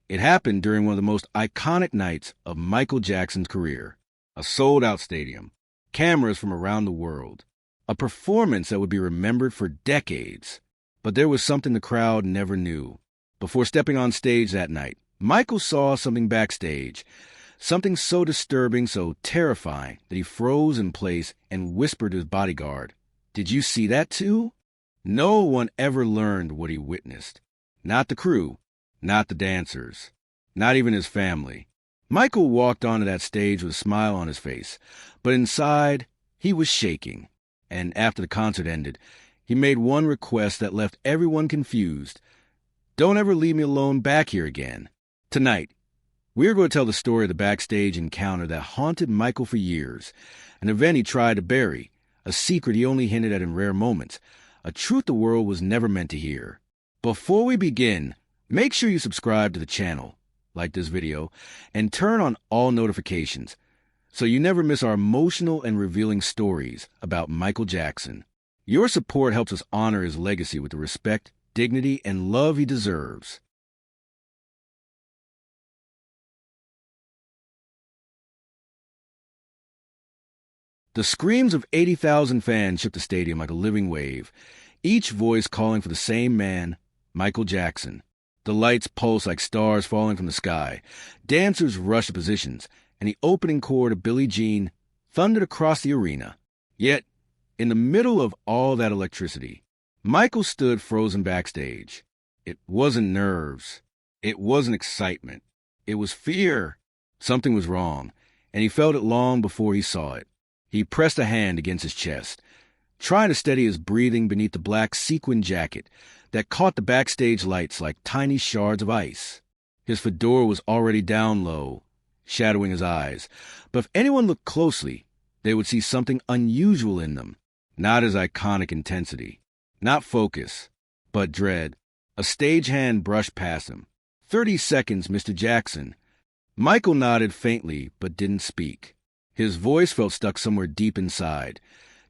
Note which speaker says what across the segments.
Speaker 1: It happened during one of the most iconic nights of Michael Jackson's career. A sold-out stadium, cameras from around the world, a performance that would be remembered for decades. But there was something the crowd never knew. Before stepping on stage that night, Michael saw something backstage, something so disturbing, so terrifying, that he froze in place and whispered to his bodyguard, "Did you see that too?" No one ever learned what he witnessed. Not the crew, not the dancers, not even his family. Michael walked onto that stage with a smile on his face, but inside, he was shaking. And after the concert ended, he made one request that left everyone confused. "Don't ever leave me alone back here again." Tonight, we're going to tell the story of the backstage encounter that haunted Michael for years, an event he tried to bury, a secret he only hinted at in rare moments, a truth the world was never meant to hear. Before we begin, make sure you subscribe to the channel, like this video, and turn on all notifications so you never miss our emotional and revealing stories about Michael Jackson. Your support helps us honor his legacy with the respect, dignity, and love he deserves. The screams of 80,000 fans shook the stadium like a living wave, each voice calling for the same man, Michael Jackson. The lights pulsed like stars falling from the sky. Dancers rushed to positions, and the opening chord of Billie Jean thundered across the arena. Yet, in the middle of all that electricity, Michael stood frozen backstage. It wasn't nerves. It wasn't excitement. It was fear. Something was wrong, and he felt it long before he saw it. He pressed a hand against his chest, trying to steady his breathing beneath the black sequin jacket that caught the backstage lights like tiny shards of ice. His fedora was already down low, shadowing his eyes, but if anyone looked closely, they would see something unusual in them. Not his iconic intensity, not focus, but dread. A stagehand brushed past him. 30 seconds, Mr. Jackson." Michael nodded faintly, but didn't speak. His voice felt stuck somewhere deep inside,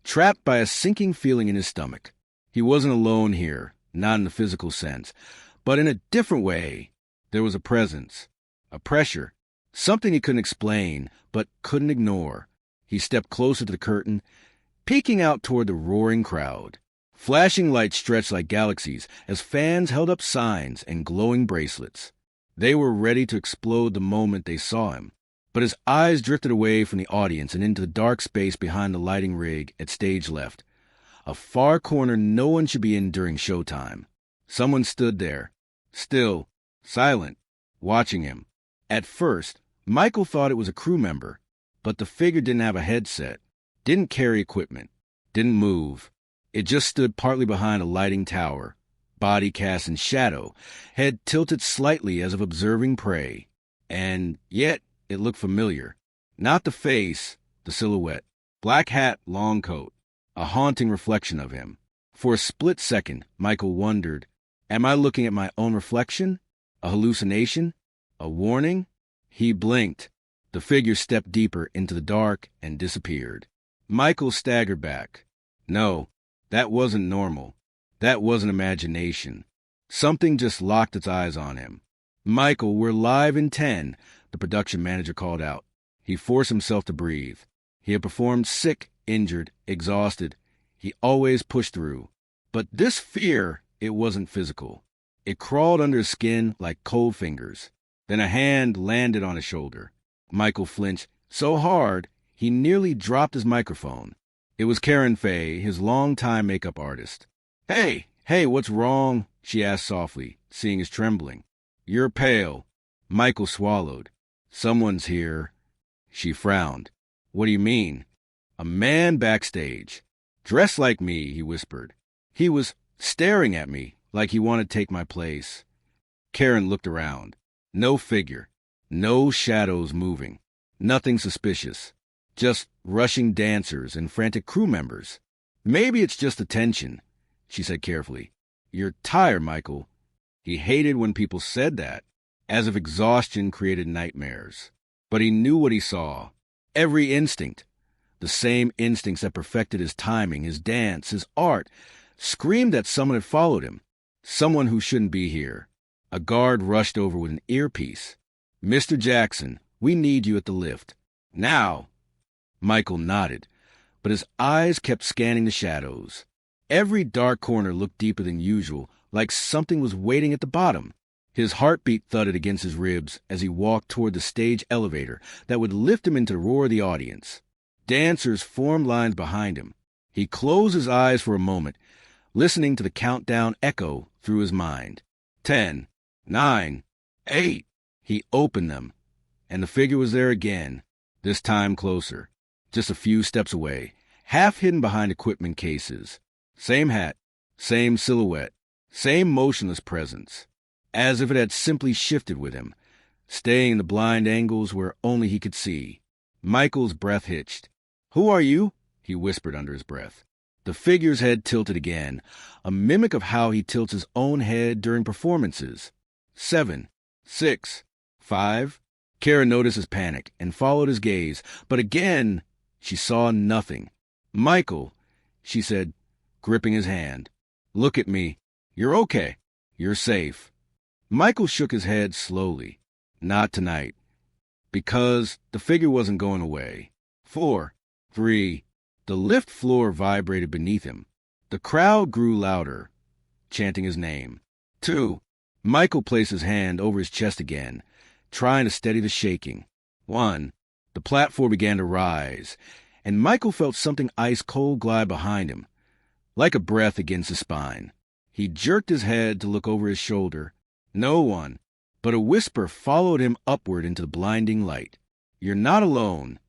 Speaker 1: trapped by a sinking feeling in his stomach. He wasn't alone here, not in the physical sense, but in a different way. There was a presence, a pressure, something he couldn't explain, but couldn't ignore. He stepped closer to the curtain, peeking out toward the roaring crowd. Flashing lights stretched like galaxies as fans held up signs and glowing bracelets. They were ready to explode the moment they saw him. But his eyes drifted away from the audience and into the dark space behind the lighting rig at stage left, a far corner no one should be in during showtime. Someone stood there, still, silent, watching him. At first, Michael thought it was a crew member, but the figure didn't have a headset, didn't carry equipment, didn't move. It just stood partly behind a lighting tower, body cast in shadow, head tilted slightly as if observing prey. And yet, it looked familiar. Not the face, the silhouette. Black hat, long coat. A haunting reflection of him. For a split second, Michael wondered, am I looking at my own reflection? A hallucination? A warning? He blinked. The figure stepped deeper into the dark and disappeared. Michael staggered back. No, that wasn't normal. That wasn't imagination. Something just locked its eyes on him. "Michael, we're live in 10, the production manager called out. He forced himself to breathe. He had performed sick, injured, exhausted. He always pushed through. But this fear, it wasn't physical. It crawled under his skin like cold fingers. Then a hand landed on his shoulder. Michael flinched so hard he nearly dropped his microphone. It was Karen Fay, his longtime makeup artist. Hey, what's wrong?" she asked softly, seeing his trembling. "You're pale." Michael swallowed. "Someone's here." She frowned. "What do you mean?" "A man backstage. Dressed like me," he whispered. "He was staring at me like he wanted to take my place." Karen looked around. No figure. No shadows moving. Nothing suspicious. Just rushing dancers and frantic crew members. "Maybe it's just the tension," she said carefully. "You're tired, Michael." He hated when people said that, as if exhaustion created nightmares. But he knew what he saw. Every instinct. The same instincts that perfected his timing, his dance, his art, screamed that someone had followed him. Someone who shouldn't be here. A guard rushed over with an earpiece. "Mr. Jackson, we need you at the lift. Now!" Michael nodded, but his eyes kept scanning the shadows. Every dark corner looked deeper than usual, like something was waiting at the bottom. His heartbeat thudded against his ribs as he walked toward the stage elevator that would lift him into the roar of the audience. Dancers formed lines behind him. He closed his eyes for a moment, listening to the countdown echo through his mind. 10, 9, 8. He opened them, and the figure was there again, this time closer, just a few steps away, half hidden behind equipment cases. Same hat, same silhouette, same motionless presence, as if it had simply shifted with him, staying in the blind angles where only he could see. Michael's breath hitched. "Who are you?" he whispered under his breath. The figure's head tilted again, a mimic of how he tilts his own head during performances. 7, 6, 5. Kara noticed his panic and followed his gaze, but again she saw nothing. "Michael," she said, gripping his hand. "Look at me. You're okay. You're safe." Michael shook his head slowly. Not tonight. Because the figure wasn't going away. 4, 3. The lift floor vibrated beneath him. The crowd grew louder, chanting his name. 2. Michael placed his hand over his chest again, trying to steady the shaking. 1. The platform began to rise, and Michael felt something ice-cold glide behind him, like a breath against his spine. He jerked his head to look over his shoulder. No one, but a whisper followed him upward into the blinding light. "You're not alone."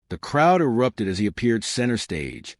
Speaker 1: The crowd erupted as he appeared center stage.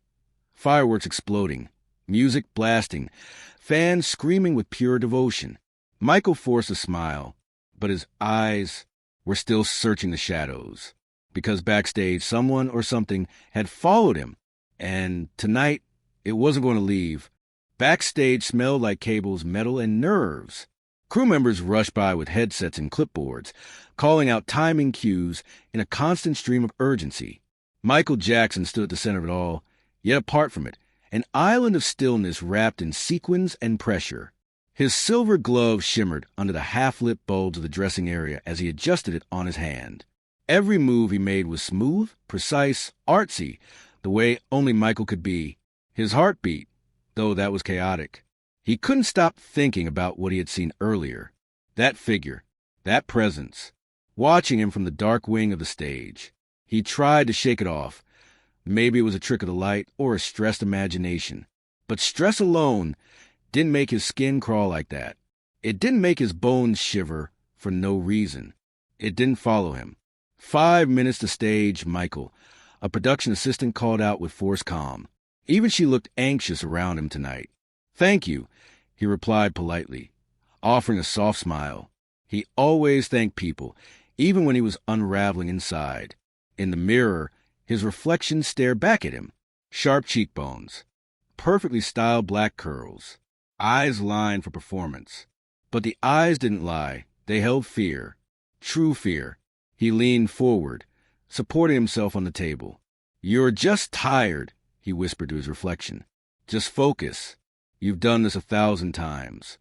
Speaker 1: Fireworks exploding, music blasting, fans screaming with pure devotion. Michael forced a smile, but his eyes were still searching the shadows. Because backstage, someone or something had followed him, and tonight it wasn't going to leave. Backstage smelled like cables, metal, and nerves. Crew members rushed by with headsets and clipboards, calling out timing cues in a constant stream of urgency. Michael Jackson stood at the center of it all, yet apart from it, an island of stillness wrapped in sequins and pressure. His silver glove shimmered under the half-lit bulbs of the dressing area as he adjusted it on his hand. Every move he made was smooth, precise, artsy, the way only Michael could be. His heart beat, though that was chaotic. He couldn't stop thinking about what he had seen earlier. That figure, that presence, watching him from the dark wing of the stage. He tried to shake it off. Maybe it was a trick of the light or a stressed imagination. But stress alone didn't make his skin crawl like that. It didn't make his bones shiver for no reason. It didn't follow him. 5 minutes to stage, Michael, a production assistant called out with forced calm. Even she looked anxious around him tonight. "Thank you," he replied politely, offering a soft smile. He always thanked people, even when he was unraveling inside. In the mirror, his reflection stared back at him. Sharp cheekbones, perfectly styled black curls, eyes lined for performance. But the eyes didn't lie. They held fear, true fear. He leaned forward, supporting himself on the table. "You're just tired," he whispered to his reflection. "Just focus. You've done this 1,000 times."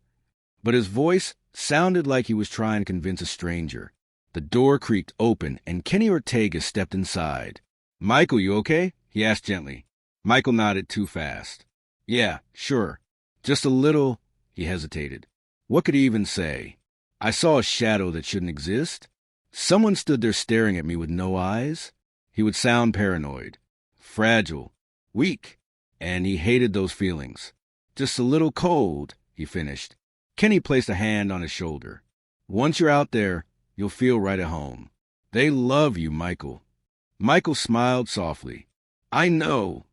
Speaker 1: But his voice sounded like he was trying to convince a stranger. The door creaked open, and Kenny Ortega stepped inside. "Michael, you okay?" he asked gently. Michael nodded too fast. "Yeah, sure. Just a little," he hesitated. What could he even say? I saw a shadow that shouldn't exist. Someone stood there staring at me with no eyes. He would sound paranoid, fragile, weak, and he hated those feelings. "Just a little cold," he finished. Kenny placed a hand on his shoulder. "Once you're out there, you'll feel right at home. They love you, Michael." Michael smiled softly. "I know."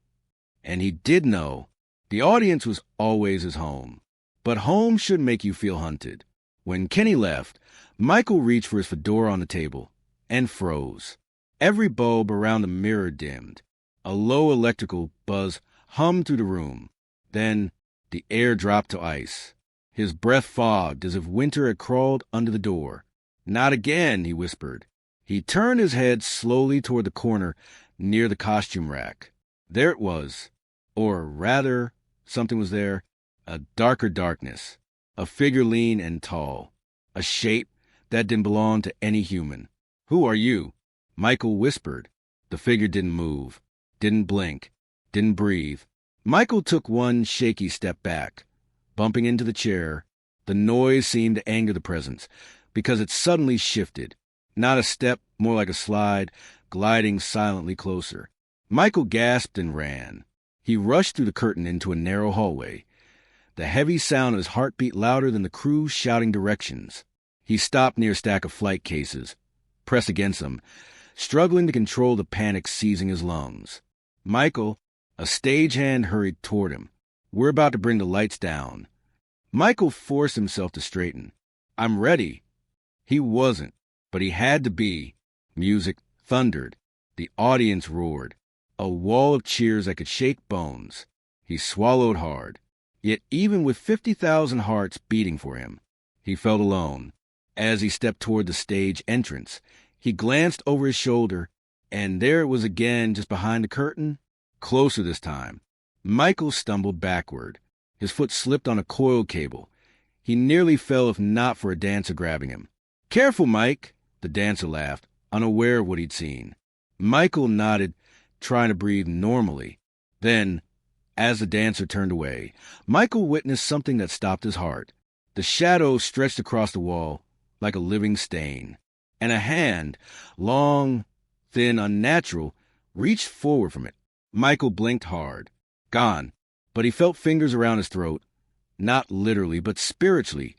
Speaker 1: And he did know. The audience was always his home. But home should make you feel hunted. When Kenny left, Michael reached for his fedora on the table and froze. Every bulb around the mirror dimmed. A low electrical buzz hummed through the room. Then the air dropped to ice. His breath fogged as if winter had crawled under the door. "Not again," he whispered. He turned his head slowly toward the corner near the costume rack. There it was. Or rather, something was there. A darker darkness. A figure lean and tall. a shape that didn't belong to any human. "Who are you?" Michael whispered. The figure didn't move, didn't blink, didn't breathe. Michael took one shaky step back, bumping into the chair. The noise seemed to anger the presence, because it suddenly shifted. Not a step, more like a slide, gliding silently closer. Michael gasped and ran. He rushed through the curtain into a narrow hallway. The heavy sound of his heartbeat louder than the crew shouting directions. He stopped near a stack of flight cases, pressed against them, struggling to control the panic seizing his lungs. "Michael," a stagehand hurried toward him. "We're about to bring the lights down." Michael forced himself to straighten. "I'm ready." He wasn't, but he had to be. Music thundered. The audience roared. A wall of cheers that could shake bones. He swallowed hard. Yet even with 50,000 hearts beating for him, he felt alone. As he stepped toward the stage entrance, he glanced over his shoulder, and there it was again, just behind the curtain, closer this time. Michael stumbled backward. His foot slipped on a coil cable. He nearly fell if not for a dancer grabbing him. "Careful, Mike," the dancer laughed, unaware of what he'd seen. Michael nodded, trying to breathe normally. Then, as the dancer turned away, Michael witnessed something that stopped his heart. The shadow stretched across the wall like a living stain, and a hand, long, thin, unnatural, reached forward from it. Michael blinked hard. Gone. But he felt fingers around his throat, not literally, but spiritually,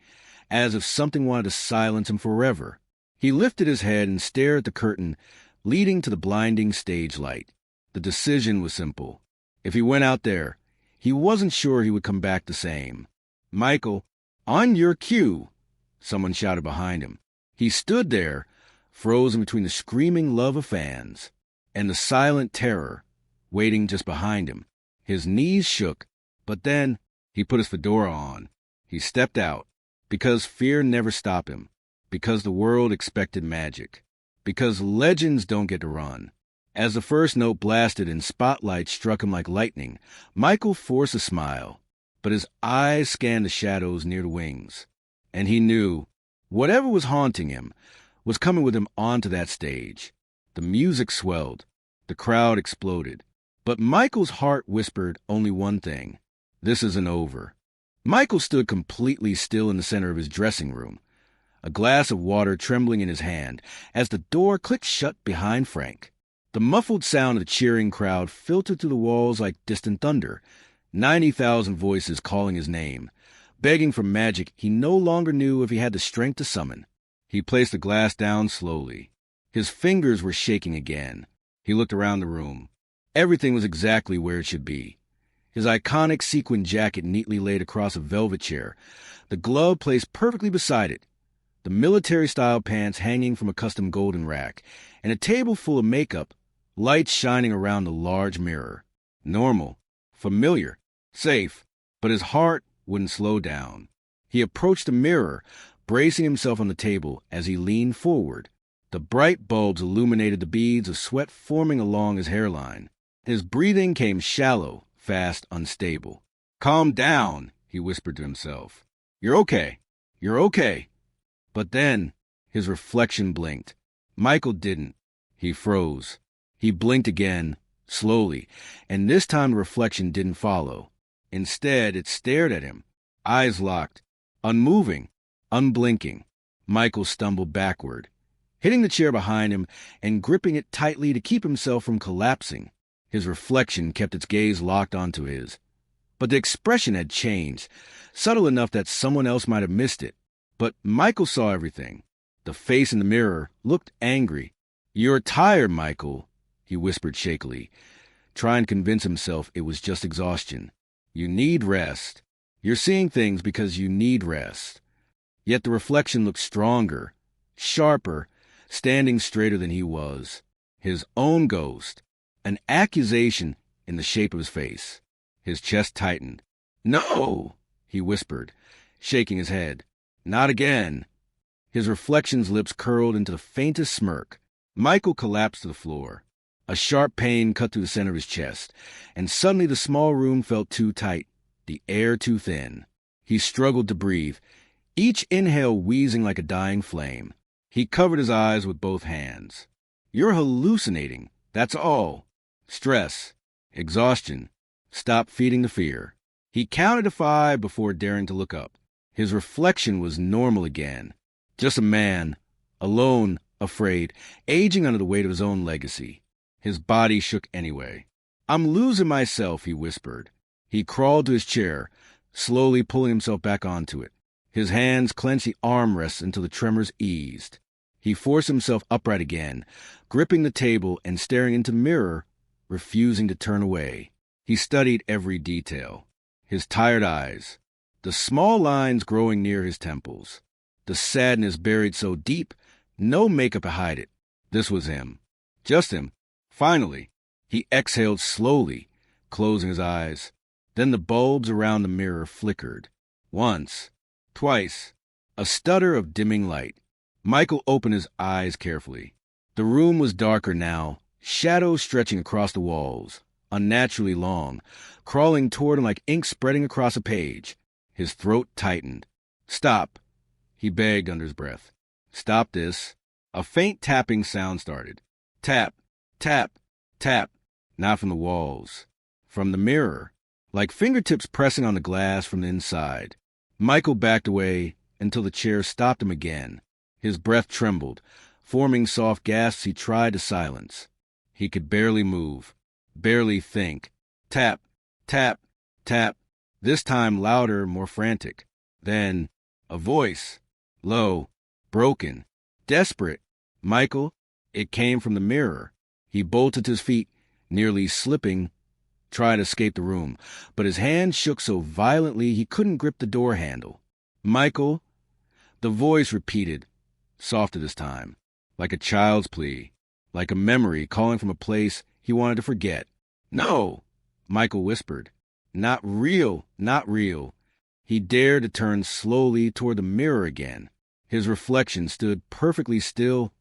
Speaker 1: as if something wanted to silence him forever. He lifted his head and stared at the curtain leading to the blinding stage light. The decision was simple. If he went out there, he wasn't sure he would come back the same. "Michael, on your cue," someone shouted behind him. He stood there, frozen between the screaming love of fans and the silent terror waiting just behind him. His knees shook, but then he put his fedora on. He stepped out, because fear never stopped him, because the world expected magic, because legends don't get to run. As the first note blasted and spotlight struck him like lightning, Michael forced a smile, but his eyes scanned the shadows near the wings. And he knew whatever was haunting him was coming with him onto that stage. The music swelled. The crowd exploded. But Michael's heart whispered only one thing: this isn't over. Michael stood completely still in the center of his dressing room, a glass of water trembling in his hand as the door clicked shut behind Frank. The muffled sound of the cheering crowd filtered through the walls like distant thunder, 90,000 voices calling his name, begging for magic he no longer knew if he had the strength to summon. He placed the glass down slowly. His fingers were shaking again. He looked around the room. Everything was exactly where it should be. His iconic sequin jacket neatly laid across a velvet chair, the glove placed perfectly beside it, the military-style pants hanging from a custom golden rack, and a table full of makeup, lights shining around the large mirror. Normal, familiar, safe, but his heart wouldn't slow down. He approached the mirror, bracing himself on the table as he leaned forward. The bright bulbs illuminated the beads of sweat forming along his hairline. His breathing came shallow, fast, unstable. "Calm down," he whispered to himself. "You're okay. You're okay." But then his reflection blinked. Michael didn't. He froze. He blinked again, slowly, and this time the reflection didn't follow. Instead, it stared at him, eyes locked, unmoving, unblinking. Michael stumbled backward, hitting the chair behind him and gripping it tightly to keep himself from collapsing. His reflection kept its gaze locked onto his. But the expression had changed, subtle enough that someone else might have missed it. But Michael saw everything. The face in the mirror looked angry. "You're tired, Michael," he whispered shakily, trying to convince himself it was just exhaustion. "You need rest. You're seeing things because you need rest." Yet the reflection looked stronger, sharper, standing straighter than he was. His own ghost. An accusation in the shape of his face. His chest tightened. "No," he whispered, shaking his head. "Not again." His reflection's lips curled into the faintest smirk. Michael collapsed to the floor. A sharp pain cut through the center of his chest, and suddenly the small room felt too tight, the air too thin. He struggled to breathe, each inhale wheezing like a dying flame. He covered his eyes with both hands. "You're hallucinating, that's all. Stress, exhaustion. Stop feeding the fear." He counted to 5 before daring to look up. His reflection was normal again. Just a man, alone, afraid, aging under the weight of his own legacy. His body shook anyway. "I'm losing myself," he whispered. He crawled to his chair, slowly pulling himself back onto it. His hands clenched the armrests until the tremors eased. He forced himself upright again, gripping the table and staring into the mirror, refusing to turn away. He studied every detail. His tired eyes, the small lines growing near his temples, the sadness buried so deep, no makeup to hide it. This was him. Just him. Finally, he exhaled slowly, closing his eyes. Then the bulbs around the mirror flickered. Once, twice, a stutter of dimming light. Michael opened his eyes carefully. The room was darker now, shadows stretching across the walls, unnaturally long, crawling toward him like ink spreading across a page. His throat tightened. "Stop," he begged under his breath. "Stop this." A faint tapping sound started. Tap, tap, tap. Not from the walls. From the mirror, like fingertips pressing on the glass from the inside. Michael backed away until the chair stopped him again. His breath trembled, forming soft gasps he tried to silence. He could barely move, barely think. Tap, tap, tap. This time louder, more frantic. Then, a voice. Low, broken, desperate. "Michael?" It came from the mirror. He bolted to his feet, nearly slipping, tried to escape the room, but his hand shook so violently he couldn't grip the door handle. "Michael?" The voice repeated, softer this time, like a child's plea, like a memory calling from a place he wanted to forget. "No," Michael whispered. "Not real, not real." He dared to turn slowly toward the mirror again. His reflection stood perfectly still,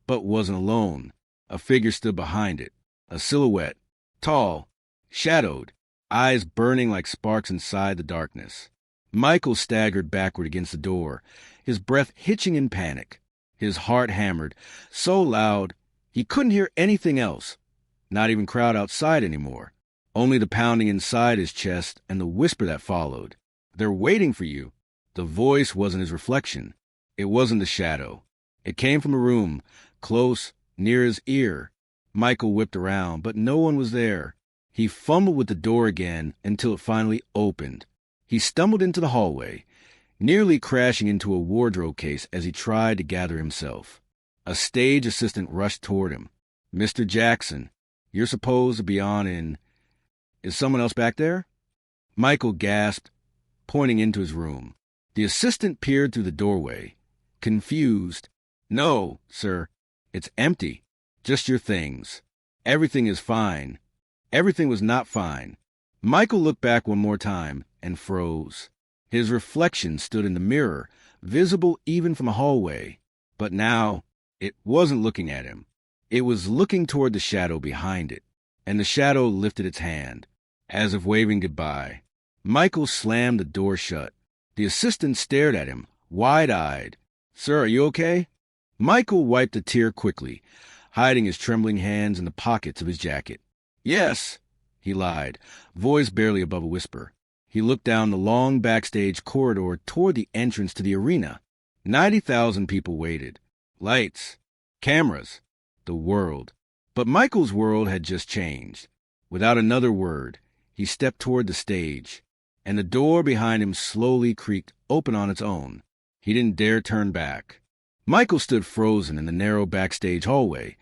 Speaker 1: but wasn't alone. A figure stood behind it, a silhouette, tall, shadowed, eyes burning like sparks inside the darkness. Michael staggered backward against the door, his breath hitching in panic. His heart hammered, so loud he couldn't hear anything else, not even crowd outside anymore. Only the pounding inside his chest and the whisper that followed. "They're waiting for you." The voice wasn't his reflection. It wasn't the shadow. It came from a room, close, near his ear. Michael whipped around, but no one was there. He fumbled with the door again until it finally opened. He stumbled into the hallway, nearly crashing into a wardrobe case as he tried to gather himself. A stage assistant rushed toward him. "Mr. Jackson, you're supposed to be on in... Is someone else back there?" Michael gasped, pointing into his room. The assistant peered through the doorway, confused. "No, sir. It's empty. Just your things. Everything is fine." Everything was not fine. Michael looked back one more time and froze. His reflection stood in the mirror, visible even from a hallway. But now, it wasn't looking at him. It was looking toward the shadow behind it, and the shadow lifted its hand, as if waving goodbye. Michael slammed the door shut. The assistant stared at him, wide-eyed. "Sir, are you okay?" Michael wiped a tear quickly, hiding his trembling hands in the pockets of his jacket. "Yes," he lied, voice barely above a whisper. He looked down the long backstage corridor toward the entrance to the arena. 90,000 people waited. Lights, cameras, the world. But Michael's world had just changed. Without another word, he stepped toward the stage, and the door behind him slowly creaked open on its own. He didn't dare turn back. Michael stood frozen in the narrow backstage hallway,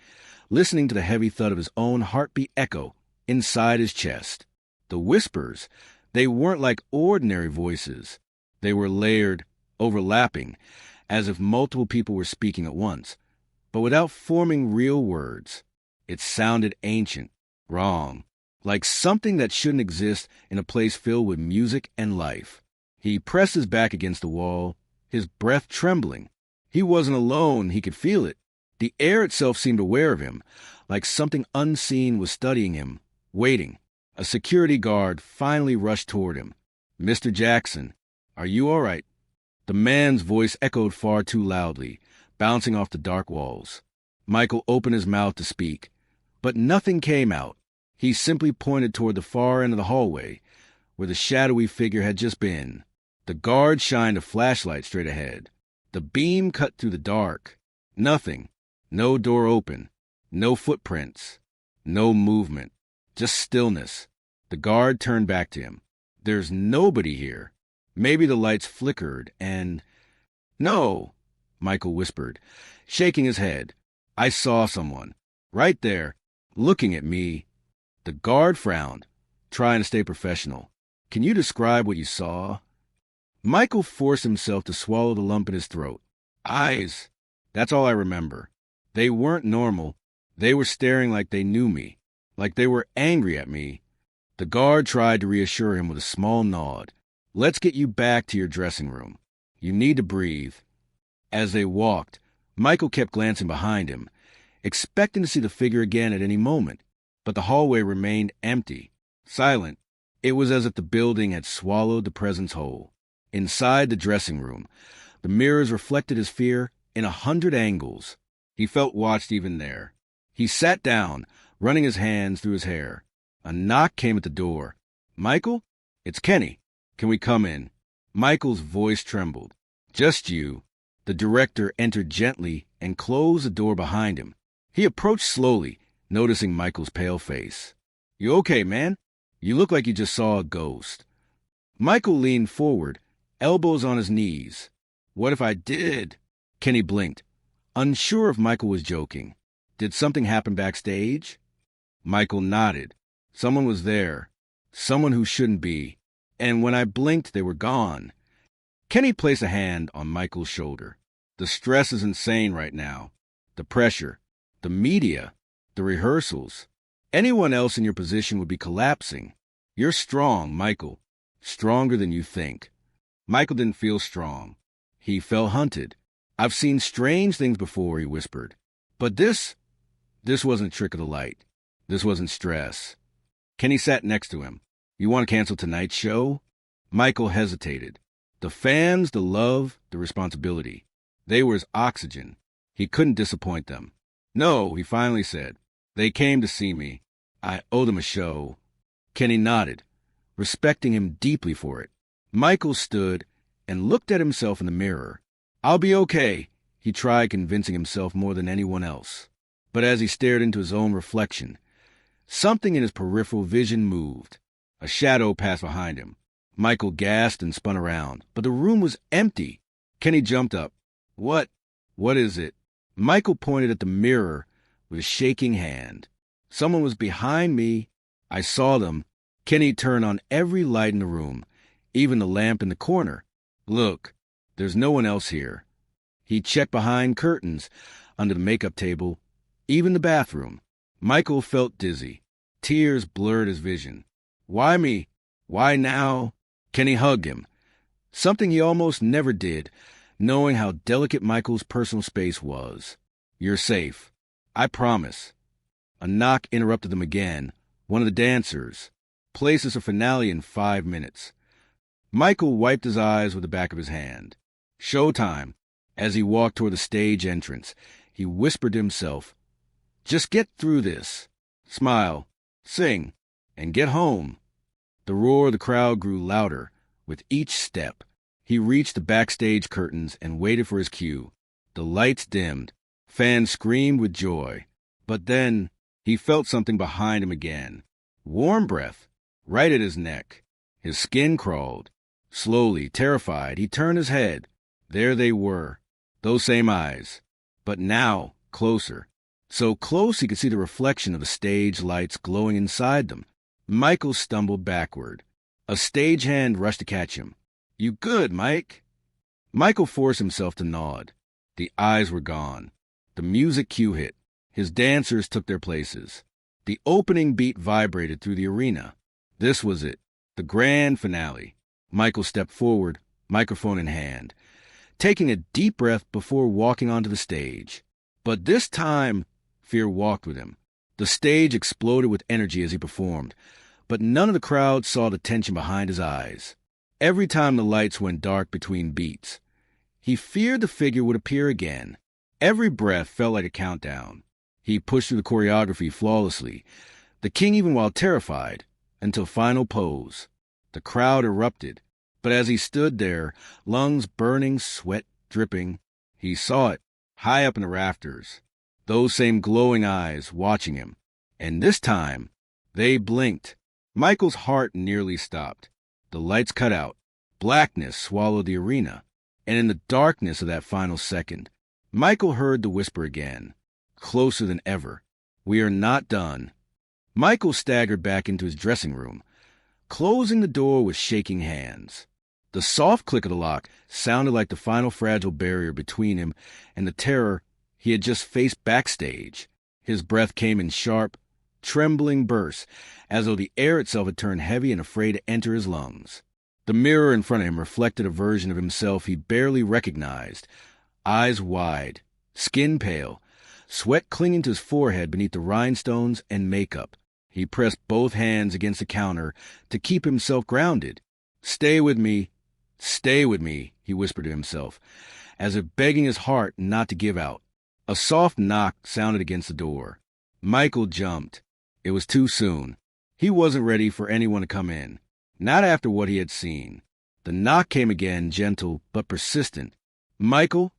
Speaker 1: listening to the heavy thud of his own heartbeat echo inside his chest. The whispers, they weren't like ordinary voices. They were layered, overlapping, as if multiple people were speaking at once, but without forming real words. It sounded ancient, wrong, like something that shouldn't exist in a place filled with music and life. He pressed his back against the wall, his breath trembling. He wasn't alone, he could feel it. The air itself seemed aware of him, like something unseen was studying him, waiting. A security guard finally rushed toward him. "Mr. Jackson, are you all right?" The man's voice echoed far too loudly, bouncing off the dark walls. Michael opened his mouth to speak, but nothing came out. He simply pointed toward the far end of the hallway, where the shadowy figure had just been. The guard shined a flashlight straight ahead. The beam cut through the dark. Nothing. No door open. No footprints. No movement. Just stillness. The guard turned back to him. There's nobody here. Maybe the lights flickered and... No, Michael whispered, shaking his head. I saw someone. Right there, looking at me. The guard frowned, trying to stay professional. Can you describe what you saw? Michael forced himself to swallow the lump in his throat. Eyes. That's all I remember. They weren't normal. They were staring like they knew me, like they were angry at me. The guard tried to reassure him with a small nod. Let's get you back to your dressing room. You need to breathe. As they walked, Michael kept glancing behind him, expecting to see the figure again at any moment. But the hallway remained empty, silent. It was as if the building had swallowed the presence whole. Inside the dressing room, the mirrors reflected his fear in 100 angles. He felt watched even there. He sat down, running his hands through his hair. A knock came at the door. Michael? It's Kenny. Can we come in? Michael's voice trembled. Just you. The director entered gently and closed the door behind him. He approached slowly, noticing Michael's pale face. You okay, man? You look like you just saw a ghost. Michael leaned forward, elbows on his knees. What if I did? Kenny blinked, unsure if Michael was joking. Did something happen backstage? Michael nodded. Someone was there. Someone who shouldn't be. And when I blinked, they were gone. Kenny placed a hand on Michael's shoulder. The stress is insane right now. The pressure, the media, the rehearsals. Anyone else in your position would be collapsing. You're strong, Michael. Stronger than you think. Michael didn't feel strong. He felt hunted. I've seen strange things before, he whispered. But this wasn't a trick of the light. This wasn't stress. Kenny sat next to him. You want to cancel tonight's show? Michael hesitated. The fans, the love, the responsibility. They were his oxygen. He couldn't disappoint them. No, he finally said. They came to see me. I owe them a show. Kenny nodded, respecting him deeply for it. Michael stood and looked at himself in the mirror. I'll be okay, he tried convincing himself more than anyone else. But as he stared into his own reflection, something in his peripheral vision moved. A shadow passed behind him. Michael gasped and spun around, but the room was empty. Kenny jumped up. What is it? Michael pointed at the mirror with a shaking hand. Someone was behind me. I saw them. Kenny turned on every light in the room, even the lamp in the corner. Look, there's no one else here. He checked behind curtains, under the makeup table, even the bathroom. Michael felt dizzy. Tears blurred his vision. Why me? Why now? Kenny hugged him, something he almost never did, knowing how delicate Michael's personal space was. You're safe. I promise. A knock interrupted them again. One of the dancers. Places a finale in 5 minutes. Michael wiped his eyes with the back of his hand. Showtime. As he walked toward the stage entrance, he whispered to himself, just get through this. Smile, sing, and get home. The roar of the crowd grew louder with each step. He reached the backstage curtains and waited for his cue. The lights dimmed. Fans screamed with joy. But then he felt something behind him again. Warm breath, right at his neck. His skin crawled. Slowly, terrified, he turned his head. There they were, those same eyes. But now, closer. So close he could see the reflection of the stage lights glowing inside them. Michael stumbled backward. A stagehand rushed to catch him. You good, Mike? Michael forced himself to nod. The eyes were gone. The music cue hit. His dancers took their places. The opening beat vibrated through the arena. This was it, the grand finale. Michael stepped forward, microphone in hand, taking a deep breath before walking onto the stage. But this time, fear walked with him. The stage exploded with energy as he performed, but none of the crowd saw the tension behind his eyes. Every time the lights went dark between beats, He feared the figure would appear again. Every breath felt like a countdown. He pushed through the choreography flawlessly, the king even while terrified, until final pose. The crowd erupted, but as he stood there, lungs burning, sweat dripping, he saw it, high up in the rafters. Those same glowing eyes watching him. And this time, they blinked. Michael's heart nearly stopped. The lights cut out. Blackness swallowed the arena. And in the darkness of that final second, Michael heard the whisper again, closer than ever. "We are not done." Michael staggered back into his dressing room, closing the door with shaking hands. The soft click of the lock sounded like the final fragile barrier between him and the terror he had just faced backstage. His breath came in sharp, trembling bursts, as though the air itself had turned heavy and afraid to enter his lungs. The mirror in front of him reflected a version of himself he barely recognized. Eyes wide, skin pale, sweat clinging to his forehead beneath the rhinestones and makeup. He pressed both hands against the counter to keep himself grounded. Stay with me, he whispered to himself, as if begging his heart not to give out. A soft knock sounded against the door. Michael jumped. It was too soon. He wasn't ready for anyone to come in, not after what he had seen. The knock came again, gentle but persistent. "Michael?"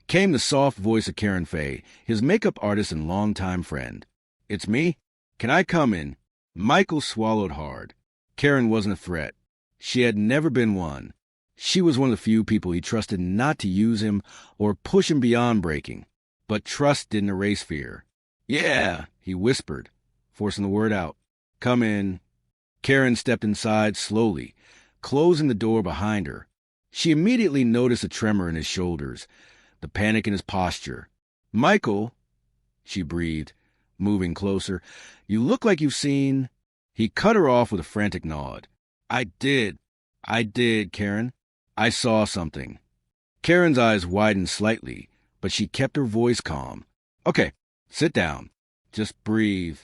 Speaker 1: Came the soft voice of Karen Fay, his makeup artist and longtime friend. "It's me. Can I come in?" Michael swallowed hard. Karen wasn't a threat. She had never been one. She was one of the few people he trusted not to use him or push him beyond breaking. But trust didn't erase fear. "Yeah," he whispered, forcing the word out. "Come in." Karen stepped inside slowly, closing the door behind her. She immediately noticed a tremor in his shoulders, the panic in his posture. "Michael," she breathed, moving closer, "you look like you've seen—" He cut her off with a frantic nod. I did, Karen. I saw something." Karen's eyes widened slightly, but she kept her voice calm. "Okay, sit down. Just breathe."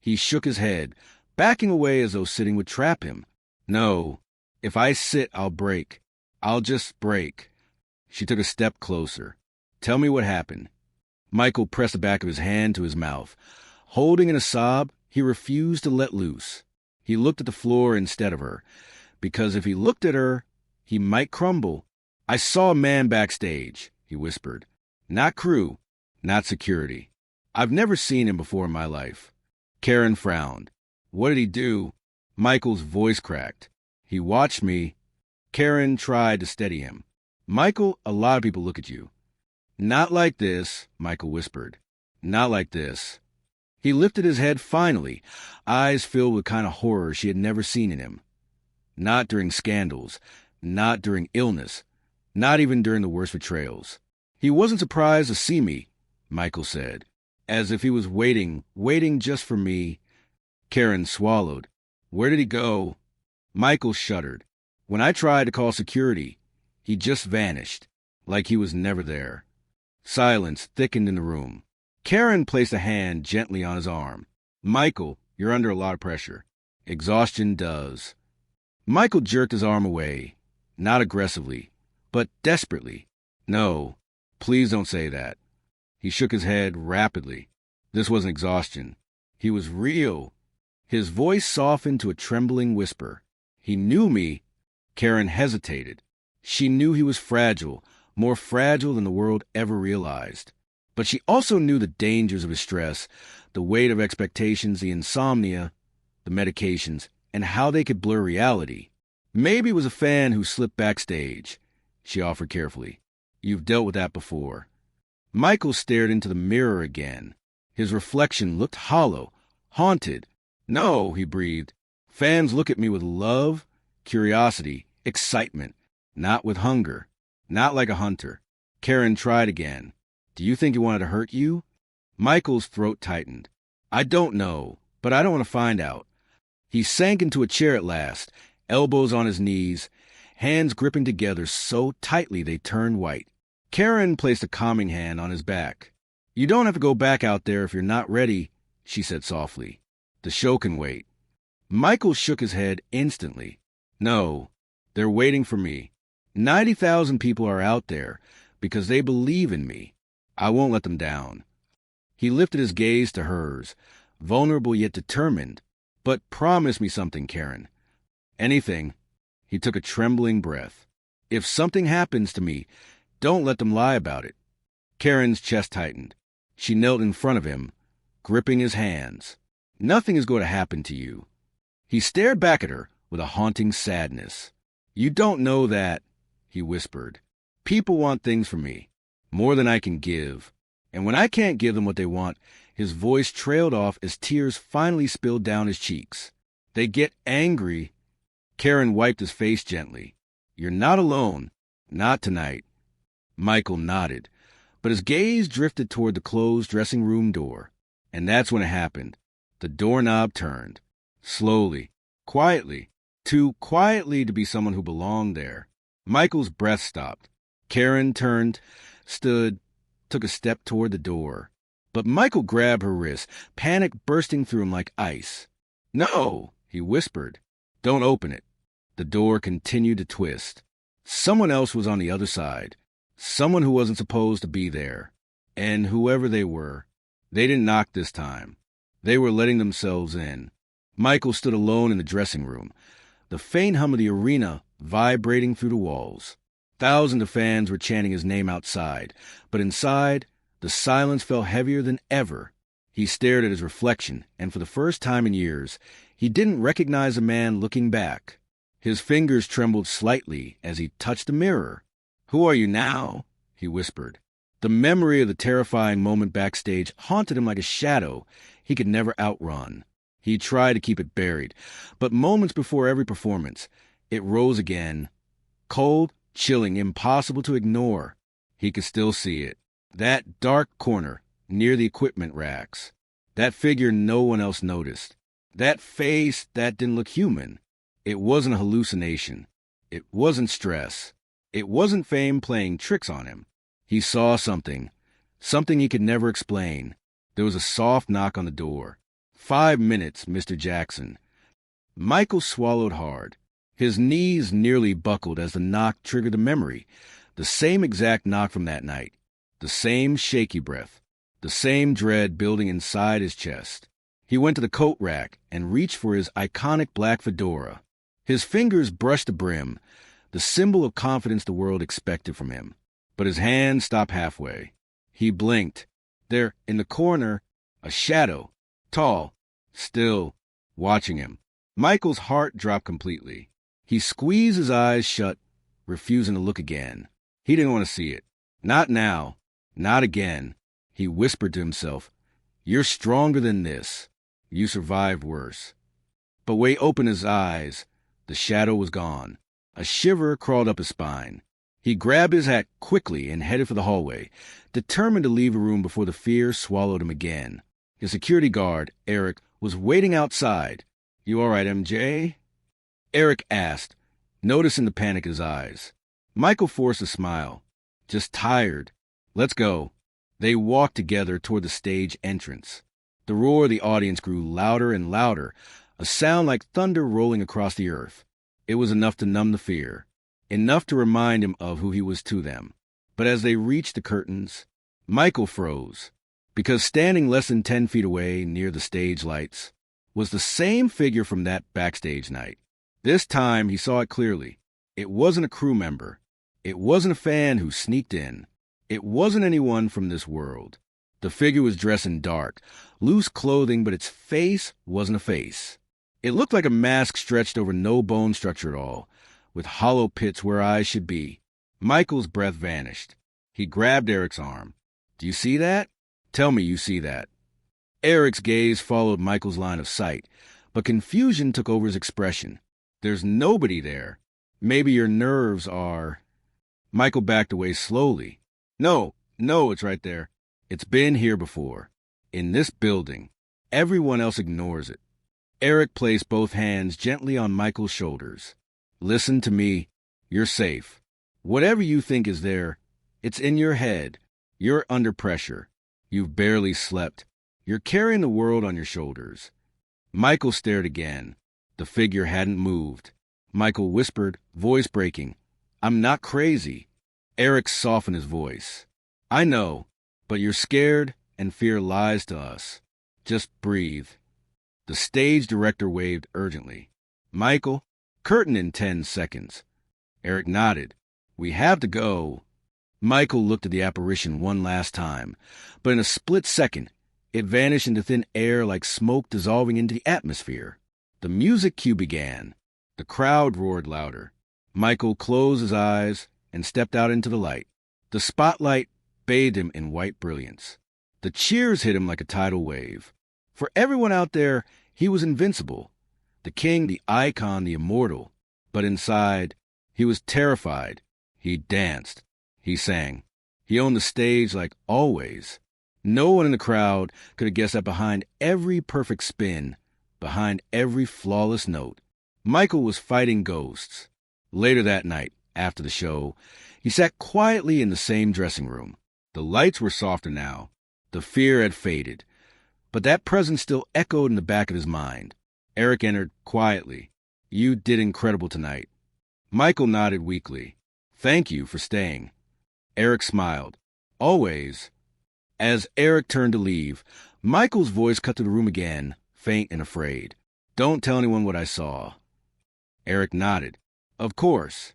Speaker 1: He shook his head, backing away as though sitting would trap him. "No, if I sit, I'll break. I'll just break." She took a step closer. "Tell me what happened." Michael pressed the back of his hand to his mouth. Holding in a sob, he refused to let loose. He looked at the floor instead of her, because if he looked at her, he might crumble. "I saw a man backstage," he whispered. "Not crew, not security. I've never seen him before in my life." Karen frowned. "What did he do?" Michael's voice cracked. "He watched me." Karen tried to steady him. "Michael, a lot of people look at you." "Not like this," Michael whispered. "Not like this." He lifted his head finally, eyes filled with kind of horror she had never seen in him. Not during scandals, not during illness, not even during the worst betrayals. "He wasn't surprised to see me," Michael said, as if he was waiting just for me. Karen swallowed. "Where did he go?" Michael shuddered. "When I tried to call security, he just vanished, like he was never there." Silence thickened in the room. Karen placed a hand gently on his arm. "Michael, you're under a lot of pressure. Exhaustion does." Michael jerked his arm away, not aggressively, but desperately. "No, please don't say that." He shook his head rapidly. This wasn't exhaustion. He was real. His voice softened to a trembling whisper. "He knew me." Karen hesitated. She knew he was fragile, more fragile than the world ever realized. But she also knew the dangers of his stress, the weight of expectations, the insomnia, the medications, and how they could blur reality. "Maybe it was a fan who slipped backstage," she offered carefully. "You've dealt with that before." Michael stared into the mirror again. His reflection looked hollow, haunted. "No," he breathed. "Fans look at me with love, curiosity, excitement, not with hunger, not like a hunter." Karen tried again. "Do you think he wanted to hurt you?" Michael's throat tightened. "I don't know, but I don't want to find out." He sank into a chair at last, elbows on his knees, hands gripping together so tightly they turned white. Karen placed a calming hand on his back. "You don't have to go back out there if you're not ready," she said softly. "The show can wait." Michael shook his head instantly. "No, they're waiting for me. 90,000 people are out there because they believe in me. I won't let them down. He lifted his gaze to hers, vulnerable yet determined. But promise me something, Karen. Anything. He took a trembling breath. If something happens to me, don't let them lie about it. Karen's chest tightened. She knelt in front of him, gripping his hands. Nothing is going to happen to you. He stared back at her with a haunting sadness. You don't know that, he whispered. People want things from me, more than I can give. And when I can't give them what they want, his voice trailed off as tears finally spilled down his cheeks. They get angry. Karen wiped his face gently. You're not alone. Not tonight. Michael nodded, but his gaze drifted toward the closed dressing room door. And that's when it happened. The doorknob turned. Slowly. Quietly. Too quietly to be someone who belonged there. Michael's breath stopped. Karen turned, stood, took a step toward the door. But Michael grabbed her wrist, panic bursting through him like ice. No, he whispered. Don't open it. The door continued to twist. Someone else was on the other side. Someone who wasn't supposed to be there. And whoever they were, they didn't knock this time. They were letting themselves in. Michael stood alone in the dressing room, the faint hum of the arena vibrating through the walls. Thousands of fans were chanting his name outside, but inside, the silence felt heavier than ever. He stared at his reflection, and for the first time in years, he didn't recognize a man looking back. His fingers trembled slightly as he touched the mirror. Who are you now? He whispered. The memory of the terrifying moment backstage haunted him like a shadow he could never outrun. He tried to keep it buried, but moments before every performance, it rose again. Cold, chilling, impossible to ignore. He could still see it. That dark corner near the equipment racks. That figure no one else noticed. That face that didn't look human. It wasn't a hallucination. It wasn't stress. It wasn't fame playing tricks on him. He saw something he could never explain. There was a soft knock on the door. 5 minutes, Mr. Jackson. Michael swallowed hard. His knees nearly buckled as the knock triggered the memory. The same exact knock from that night. The same shaky breath. The same dread building inside his chest. He went to the coat rack and reached for his iconic black fedora. His fingers brushed the brim, the symbol of confidence the world expected from him. But his hand stopped halfway. He blinked. There, in the corner, a shadow, tall, still, watching him. Michael's heart dropped completely. He squeezed his eyes shut, refusing to look again. He didn't want to see it. Not now. Not again. He whispered to himself, You're stronger than this. You survived worse. But when he opened his eyes, the shadow was gone. A shiver crawled up his spine. He grabbed his hat quickly and headed for the hallway, determined to leave the room before the fear swallowed him again. His security guard, Eric, was waiting outside. You all right, MJ? Eric asked, noticing the panic in his eyes. Michael forced a smile. Just tired. Let's go. They walked together toward the stage entrance. The roar of the audience grew louder and louder, a sound like thunder rolling across the earth. It was enough to numb the fear, enough to remind him of who he was to them. But as they reached the curtains, Michael froze, because standing less than 10 feet away near the stage lights was the same figure from that backstage night. This time he saw it clearly. It wasn't a crew member. It wasn't a fan who sneaked in. It wasn't anyone from this world. The figure was dressed in dark, loose clothing, but its face wasn't a face. It looked like a mask stretched over no bone structure at all, with hollow pits where eyes should be. Michael's breath vanished. He grabbed Eric's arm. Do you see that? Tell me you see that. Eric's gaze followed Michael's line of sight, but confusion took over his expression. There's nobody there. Maybe your nerves are... Michael backed away slowly. No, it's right there. It's been here before. In this building. Everyone else ignores it. Eric placed both hands gently on Michael's shoulders. Listen to me. You're safe. Whatever you think is there, it's in your head. You're under pressure. You've barely slept. You're carrying the world on your shoulders. Michael stared again. The figure hadn't moved. Michael whispered, voice breaking, I'm not crazy. Eric softened his voice. I know, but you're scared and fear lies to us. Just breathe. The stage director waved urgently. Michael, curtain in 10 seconds. Eric nodded. We have to go. Michael looked at the apparition one last time, but in a split second, it vanished into thin air like smoke dissolving into the atmosphere. The music cue began. The crowd roared louder. Michael closed his eyes and stepped out into the light. The spotlight bathed him in white brilliance. The cheers hit him like a tidal wave. For everyone out there, he was invincible. The king, the icon, the immortal. But inside, he was terrified. He danced. He sang. He owned the stage like always. No one in the crowd could have guessed that behind every perfect spin, behind every flawless note, Michael was fighting ghosts. Later that night, after the show, he sat quietly in the same dressing room. The lights were softer now. The fear had faded. But that presence still echoed in the back of his mind. Eric entered quietly. You did incredible tonight. Michael nodded weakly. Thank you for staying. Eric smiled. Always. As Eric turned to leave, Michael's voice cut through the room again, faint and afraid. Don't tell anyone what I saw. Eric nodded. Of course.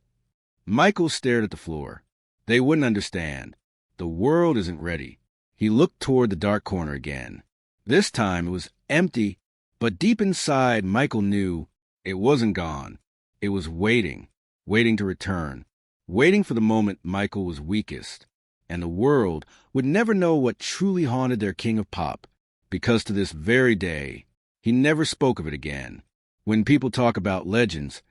Speaker 1: Michael stared at the floor. They wouldn't understand. The world isn't ready. He looked toward the dark corner again. This time it was empty, but deep inside Michael knew it wasn't gone. It was waiting to return, waiting for the moment Michael was weakest. And the world would never know what truly haunted their king of pop, because to this very day, he never spoke of it again. When people talk about legends,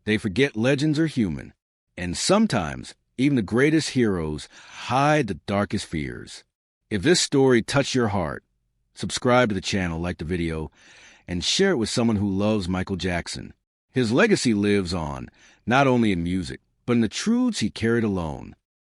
Speaker 1: they forget legends are human, and sometimes even the greatest heroes hide the darkest fears. If this story touched your heart, subscribe to the channel, like the video, and share it with someone who loves Michael Jackson. His legacy lives on, not only in music, but in the truths he carried alone.